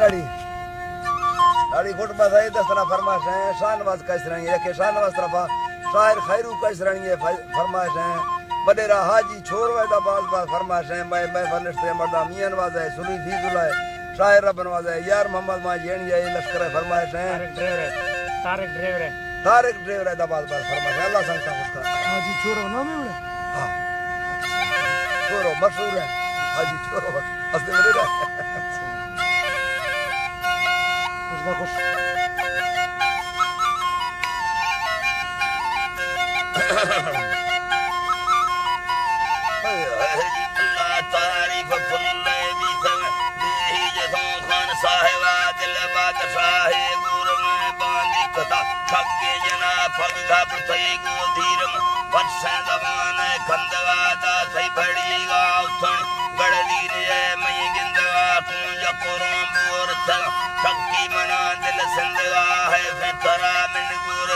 लाड़ी लाड़ी घुट बसाई दसना फरमाइश है शाहनवाज कैसरानी है के शाहनवाज तरफा शायर खैरू कैसरानी है फरमाइश है बडेरा हाजी छोर वैदा बाज बाज फरमाइश है मैं फलिश्ते मर्दा मियां नवाज है सुनी फीजुल्लाह है शायर रब नवाज है यार मोहम्मद मा जेनी है लश्कर फरमाइश है तारिक ड्राइवर है दबाज बाज फरमाइश है अल्लाह संगता उसका हाजी छोरो नाम है बड़े हां छोरो मशहूर है हाजी छोरो असली में रहा उसका कुछ अल्लाह तारीफ फुल्ले भी सब देही जसों खान साहिबा दिल बादशाह गुरु में बांधी कथा ठगे जना पग घाप सही गो धीरम वर्षे दवान खंदवादा सही बड़ीगा उठन गड़ली ने मई गिंदवा कुंज कोरों बोर थल ठगी मना दिल सिंधवा है फितरा मिन गुर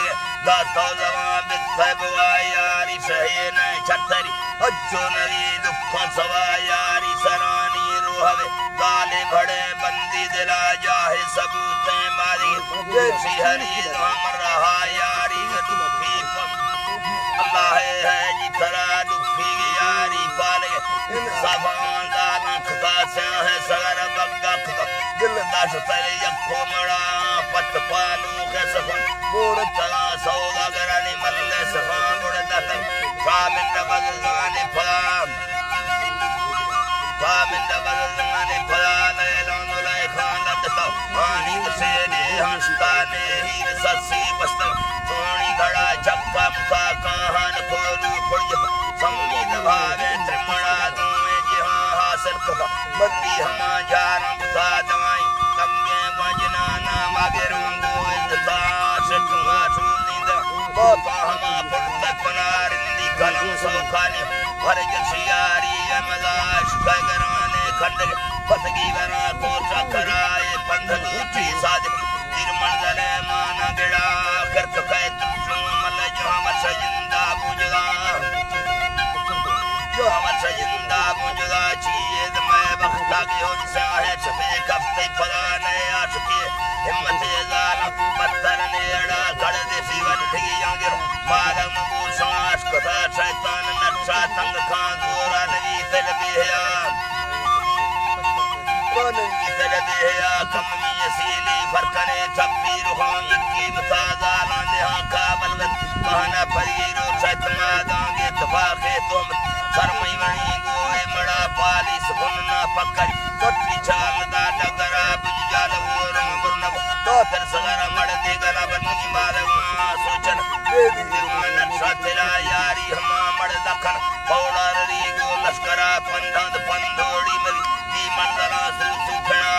दातो जवा बिसबवा यारी सहे न छतरी अच्छो नरी दुख सवा यारी सरानी रोहवे गाले भड़े बंदी दिला जाहे सबूते मारी जैसी हरी नाम रहा यारी दुखी अल्लाह है जी तरा दुखी यारी पाले इन सबान दाना खुदा से है सगर बग्गा खुदा दिल दाश तले यखो मड़ा पत पालू के सफन बोर चला सौदा गरानी मल्ले सफान बुड़ दतन कामिन बदलने फलाम कामिन बदलने फलाम ऐलान उलाई खान लदता पानी से ने हंसताने हीर ससी बस्त सोनी घड़ा चक्का मुका कहान खोलू पड़ संगीत भावे त्रिमणा दोए जहां हासिल कथा बत्ती हमा जारम सा दवाई कम्मे वजना ना मागेरूं गोइंदा से तुआ सुनींद बापा हमा पुरत पनारिंदी कलम सौखानी हर जसियारी अमदाश कगराने खंड फसगी वरा को चकराए पंध ऊंची सादिक तिरमंडले माना गिड़ा करत कह तुम मल जो हम सजिंदा बुझगा जो हम सजिंदा बुझगा चीज मैं बख्ता के हो से है छपे कफ्ते फलाने आशके हिम्मत जान पत्थर नेड़ा गड़ दे सीवन ठगी अंगर मालम मूसाश कथा शैतान नक्शा तंग खान दूरा नवी दिल बिया कोनंगी दिल बिया कमी असीली फरकने छप्पी रुहां इक्की मुताजाना दे काबल बहाना फरीरो शैतमा दांगे तफाके तुम शर्मई वणी गोए मड़ा पाली सुनना पकड़ सच्ची चाल दा डगरा बुझाल वोरम गुरनब तो तर सगरा मड़ दे गना बनी मालवा सोचन बेदी मन साथरा यारी हमा मड़ दखन पौड़र री गो लश्करा पंधंद पंधोड़ी मरी दी मंदरा सुखना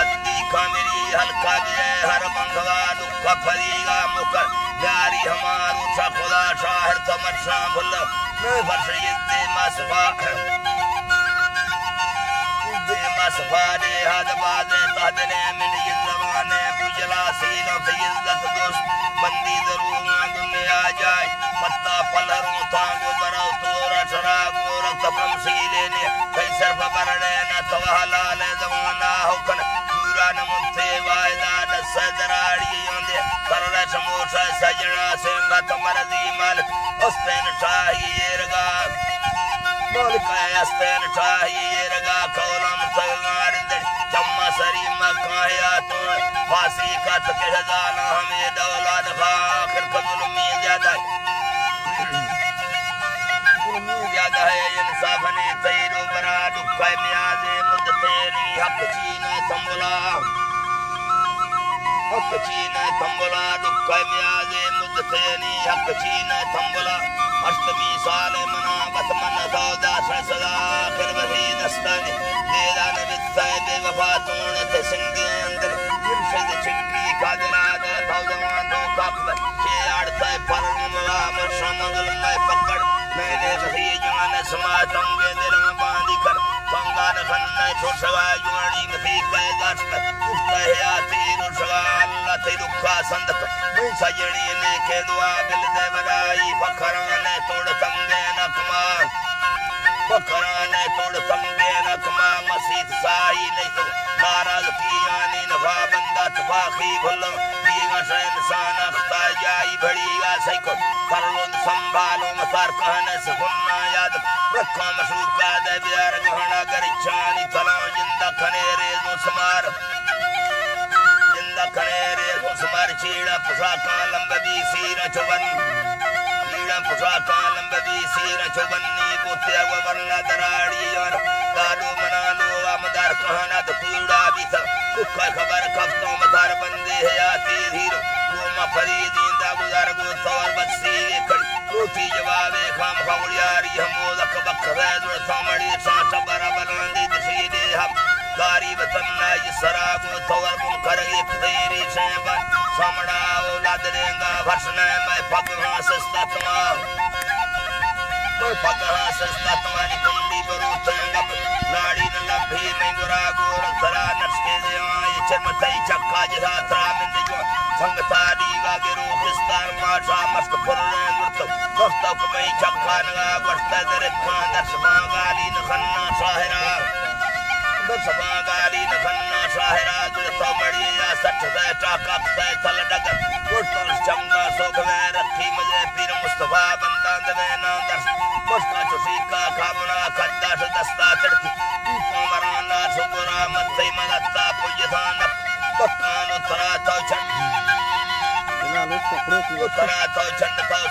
अद्दी का मेरी हल्का दे हर मंगवा दुख फरीगा मुकर यारी हमारू सा खुदा शाहर तमशा भुल मैं फरशयते मसफा दे मसफा दे हद बाजे तहदने मिन जवाने बुजला सीलो से इज्जत दोस्त बंदी दरूमा दुनिया जाए पत्ता पलरों तांगो बराव तोरा शरागो रक्त फमसीले ने कैसर बरड़े न तवहला ले जवाना होकन पूरा न मुंते वायदा न सदराड़ी योंदे करले समोसा सजना सेंगा तमरदी मालिक उस्तेन चाहिएगा मालिक उस्तेन चाहिएगा कौलम तगारिंद चम्मा सरी मकाया तो फांसी का तके जाना हमें दौलत आखिर को जुल्मी ज्यादा है इंसाफ ने तैरो बरा दुख म्याजे मुद्दते नी हक चीने तंबला हक चीने तंबला दुख म्याजे मुद्दते नी हक चीने तंबला अष्टमी साल मना बत मन सौदा सदा आखिर वही दस्ताने देदान बिस्सा बेवफा तोड़ ते सिंगे अंदर इरशद चिट्ठी का जराद तौजवान दो काकब के आड़ता परमला मशमगल मैं पकड़ मैंने सही जान समातम के दिल में बांधी कर पंगार खन्ना छोसवा जुआड़ी मथी कह दास्त कहयाती रुसवा अल्लाह ते दुखा संदक मैं सजनी ने के दुआ दिल दे बराई फखराने तोड़ तंगे न कमाल फखराने तोड़ तंगे न कमा मसीत साई नहीं तो नाराज पियानी नफा बंदा तफाखी भुल्लो पीगा से इंसान अख्ता जाई भड़ीगा सैको कर लो संभालो मसार कहने से हुन्ना याद रखा मशूका दे बियार गहना गरिचानी तलाओ जिंदा खनेरे मुसमार जिंदा खनेरे मुसमार चीड़ा पुसाका लंबी सीरा चुवन चीड़ा पुसाका लंबी सीरा चुवन्नी पोते वरना दराड़ी यार दादो मना लो आमदार कहना तो कूड़ा भी था दुखा खबर कफ्तों मदार बंदे है आती धीरो वो मफरीदी दा गुजार गो तौर बसी खड़ी रोटी जवाबे खाम खवड़ियारी हम लक बक वैद थमड़ी सांच बराबरंदी दसीदे हम गारी वतन्ना ये सरागो तौर मुनकर एक तेरी सेवा सामड़ा औलाद देंगा भसना मैं भगवान सस्ता तमाम मैं भगवान सस्ता तुम्हारी कुंडी बरूतंगा नाड़ी न लभी मैं गुरा गोर सरा नस्के देवाए चरमतई चक्का जरा त्रा में जो संगतारी वागे रोकिस्तान माशा मस्क फुरने गुरतो दोस्तों को मैं चक्का नगा वर्ता तेरे खानदार समागाली न खन्ना साहिरा समागाली न खन्ना साहिरा गुरतो मड़िया सच से टाका से थल डगर गुरतो चंगा सोख में रखी मुझे पीर मुस्तफा बंदा दे ना दर्श मुस्का चुसीका खाबना खद्दा से दस्ता चढ़ती कोमराना सुगुरा मत्ते मदत्ता पुजदान पक्कानो तरा तो चंद चला लो कपड़े की तरा तो चंद तो